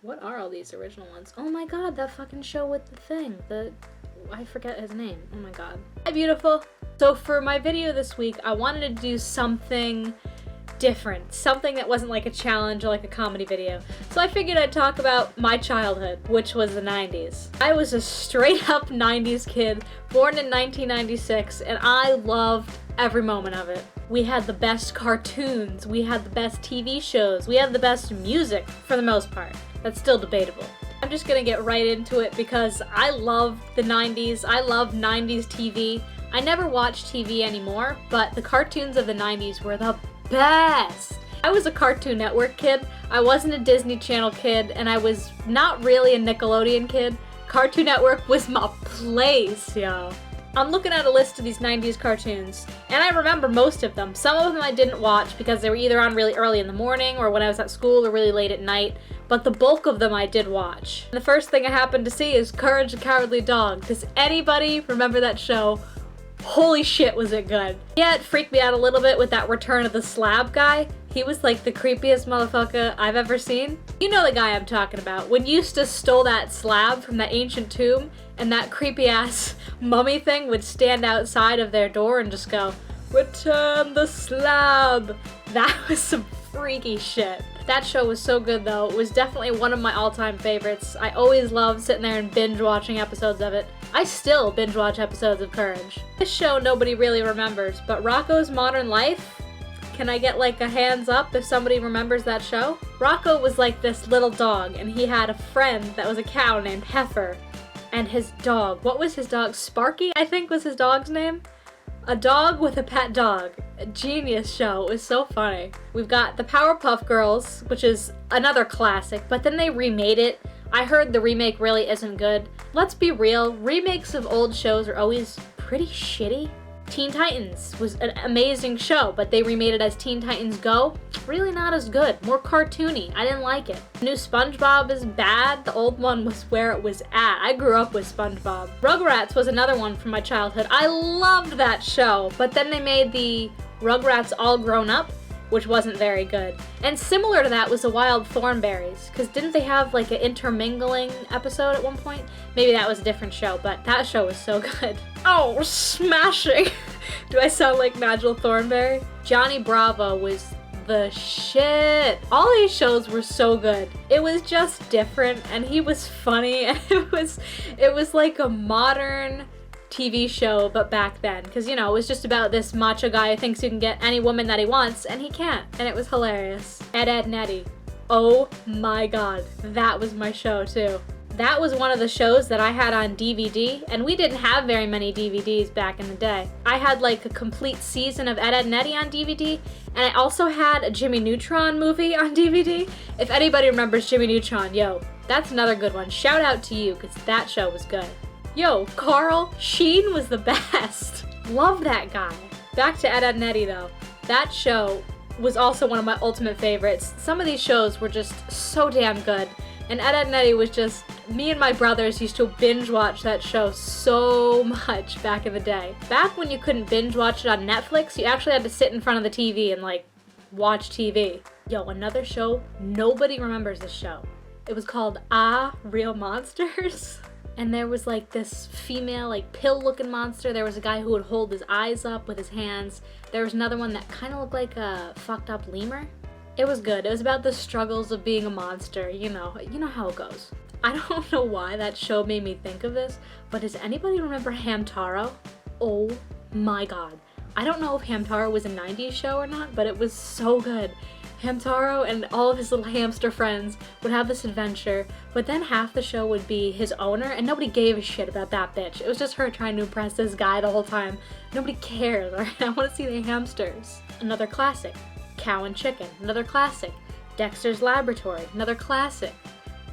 What are all these original ones? Oh my god, that fucking show with the thing. I forget his name. Oh my god. Hi, beautiful. So for my video this week, I wanted to do something different. Something that wasn't like a challenge or like a comedy video. So I figured I'd talk about my childhood, which was the 90s. I was a straight up 90s kid, born in 1996, and I loved every moment of it. We had the best cartoons, we had the best TV shows, we had the best music, for the most part. That's still debatable. I'm just gonna get right into it because I love the 90s, I love 90s TV. I never watch TV anymore, but the cartoons of the 90s were the best! I was a Cartoon Network kid, I wasn't a Disney Channel kid, and I was not really a Nickelodeon kid. Cartoon Network was my place, yo. I'm looking at a list of these 90s cartoons, and I remember most of them. Some of them I didn't watch because they were either on really early in the morning or when I was at school or really late at night, but the bulk of them I did watch. And the first thing I happened to see is Courage the Cowardly Dog. Does anybody remember that show? Holy shit, was it good. Yeah, it freaked me out a little bit with that Return of the Slab guy. He was like the creepiest motherfucker I've ever seen. You know the guy I'm talking about. When Eustace stole that slab from that ancient tomb, and that creepy ass mummy thing would stand outside of their door and just go, "Return the slab." That was some freaky shit. That show was so good though. It was definitely one of my all-time favorites. I always loved sitting there and binge watching episodes of it. I still binge watch episodes of Courage. This show nobody really remembers, but Rocko's Modern Life? Can I get like a hands up if somebody remembers that show? Rocko was like this little dog, and he had a friend that was a cow named Heifer. And his dog, what was his dog? Sparky, I think was his dog's name? A dog with a pet dog. A genius show. It was so funny. We've got the Powerpuff Girls, which is another classic, but then they remade it. I heard the remake really isn't good. Let's be real, remakes of old shows are always pretty shitty. Teen Titans was an amazing show, but they remade it as Teen Titans Go. Really not as good, more cartoony. I didn't like it. The new SpongeBob is bad, the old one was where it was at. I grew up with SpongeBob. Rugrats was another one from my childhood. I loved that show, but then they made the Rugrats All Grown Up, which wasn't very good. And similar to that was the Wild Thornberrys, because didn't they have like an intermingling episode at one point? Maybe that was a different show, but that show was so good. Oh, smashing! Do I sound like Nigel Thornberry? Johnny Bravo was the shit. All these shows were so good. It was just different, and he was funny, and it was like a modern TV show, but back then, because you know, it was just about this macho guy who thinks he can get any woman that he wants, and he can't, and it was hilarious. Ed, Edd n Eddy. Oh my god, that was my show too. That was one of the shows that I had on DVD, and we didn't have very many DVDs back in the day. I had like a complete season of Ed, Edd n Eddy on DVD, and I also had a Jimmy Neutron movie on DVD. If anybody remembers Jimmy Neutron, yo, that's another good one. Shout out to you, because that show was good. Yo, Carl Sheen was the best. Love that guy. Back to Ed, Edd n Eddy though. That show was also one of my ultimate favorites. Some of these shows were just so damn good. And Ed, Edd n Eddy was just, me and my brothers used to binge watch that show so much back in the day. Back when you couldn't binge watch it on Netflix, you actually had to sit in front of the TV and like watch TV. Yo, another show, nobody remembers this show. It was called Ah, Real Monsters. And there was like this female, like pill-looking monster. There was a guy who would hold his eyes up with his hands. There was another one that kind of looked like a fucked up lemur. It was good. It was about the struggles of being a monster. You know how it goes. I don't know why that show made me think of this, but does anybody remember Hamtaro? Oh my god. I don't know if Hamtaro was a 90s show or not, but it was so good. Hamtaro and all of his little hamster friends would have this adventure, but then half the show would be his owner, and nobody gave a shit about that bitch. It was just her trying to impress this guy the whole time. Nobody cares, alright? I want to see the hamsters. Another classic. Cow and Chicken. Another classic. Dexter's Laboratory. Another classic.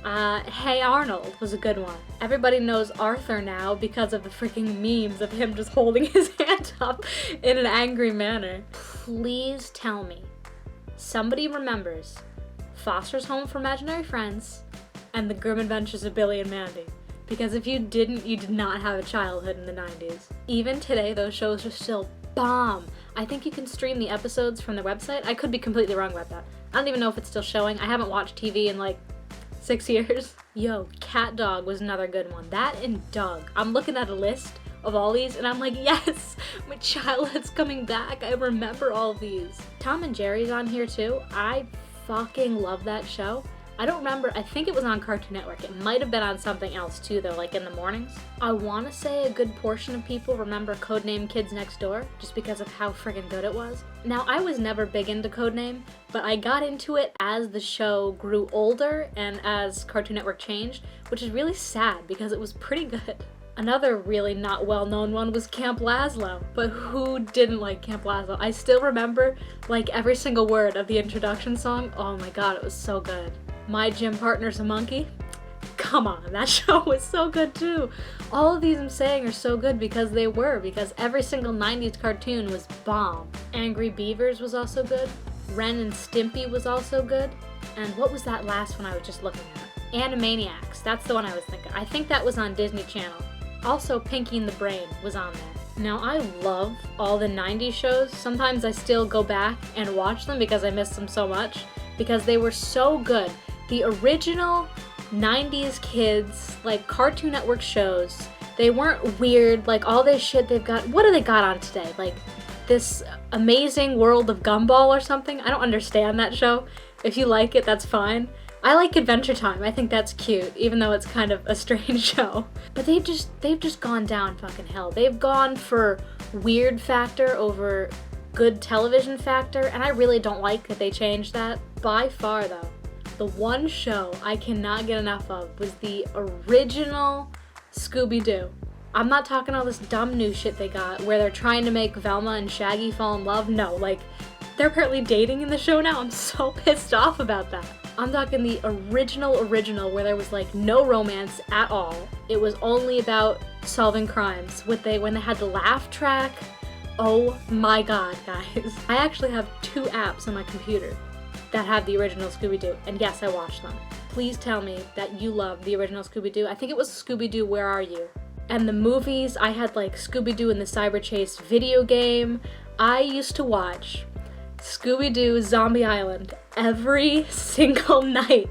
Hey Arnold was a good one. Everybody knows Arthur now because of the freaking memes of him just holding his hand up in an angry manner. Please tell me somebody remembers Foster's Home for Imaginary Friends and The Grim Adventures of Billy and Mandy. Because if you didn't, you did not have a childhood in the 90s. Even today, those shows are still bomb. I think you can stream the episodes from their website. I could be completely wrong about that. I don't even know if it's still showing. I haven't watched TV in like 6 years. Yo, Cat Dog was another good one. That and Doug. I'm looking at a list of all these and I'm like, yes, my childhood's coming back. I remember all these. Tom and Jerry's on here too. I fucking love that show. I don't remember, I think it was on Cartoon Network. It might have been on something else too though, like in the mornings. I want to say a good portion of people remember Codename Kids Next Door, just because of how friggin' good it was. Now, I was never big into Codename, but I got into it as the show grew older and as Cartoon Network changed, which is really sad because it was pretty good. Another really not well-known one was Camp Lazlo, but who didn't like Camp Lazlo? I still remember like every single word of the introduction song. Oh my god, it was so good. My Gym Partner's a Monkey? Come on, that show was so good too. All of these I'm saying are so good because every single 90s cartoon was bomb. Angry Beavers was also good. Ren and Stimpy was also good. And what was that last one I was just looking at? Animaniacs, that's the one I was thinking. I think that was on Disney Channel. Also, Pinky and the Brain was on there. Now, I love all the 90s shows. Sometimes I still go back and watch them because I miss them so much, because they were so good. The original 90s kids, like Cartoon Network shows, they weren't weird, like all this shit they've got. What do they got on today? Like this Amazing World of Gumball or something? I don't understand that show. If you like it, that's fine. I like Adventure Time. I think that's cute, even though it's kind of a strange show. But they've just gone down fucking hell. They've gone for weird factor over good television factor, and I really don't like that they changed that. By far though, the one show I cannot get enough of was the original Scooby-Doo. I'm not talking all this dumb new shit they got where they're trying to make Velma and Shaggy fall in love. No, like, they're apparently dating in the show now. I'm so pissed off about that. I'm talking the original where there was like no romance at all. It was only about solving crimes. When they had the laugh track. Oh my god, guys. I actually have 2 apps on my computer that have the original Scooby-Doo, and yes, I watched them. Please tell me that you love the original Scooby-Doo. I think it was Scooby-Doo Where Are You? And the movies, I had like Scooby-Doo and the Cyber Chase video game. I used to watch Scooby-Doo Zombie Island every single night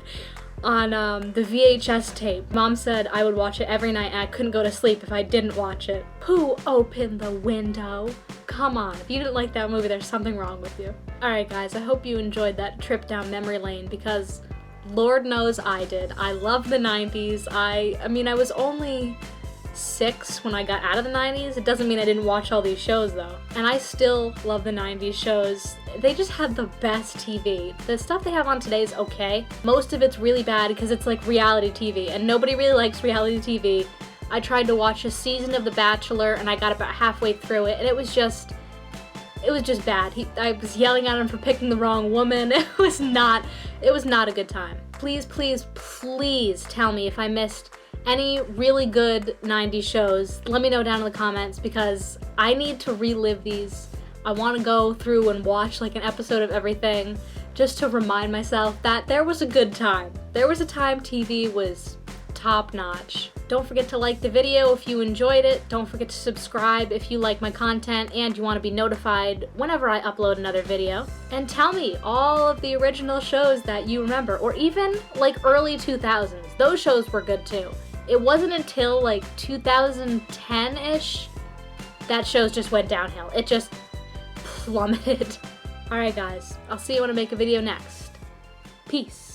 on the VHS tape. Mom said I would watch it every night and I couldn't go to sleep if I didn't watch it. Who opened the window? Come on, if you didn't like that movie, there's something wrong with you. Alright guys, I hope you enjoyed that trip down memory lane because Lord knows I did. I love the 90s. I mean, I was only 6 when I got out of the 90s. It doesn't mean I didn't watch all these shows though. And I still love the 90s shows. They just had the best TV. The stuff they have on today is okay. Most of it's really bad because it's like reality TV and nobody really likes reality TV. I tried to watch a season of The Bachelor and I got about halfway through it and it was just bad. I was yelling at him for picking the wrong woman. It was not a good time. Please, please, please tell me if I missed any really good 90s shows. Let me know down in the comments because I need to relive these. I want to go through and watch like an episode of everything just to remind myself that there was a good time. There was a time TV was top notch. Don't forget to like the video if you enjoyed it. Don't forget to subscribe if you like my content and you want to be notified whenever I upload another video. And tell me all of the original shows that you remember, or even like early 2000s. Those shows were good too. It wasn't until like 2010-ish that shows just went downhill. It just plummeted. Alright guys, I'll see you when I make a video next. Peace.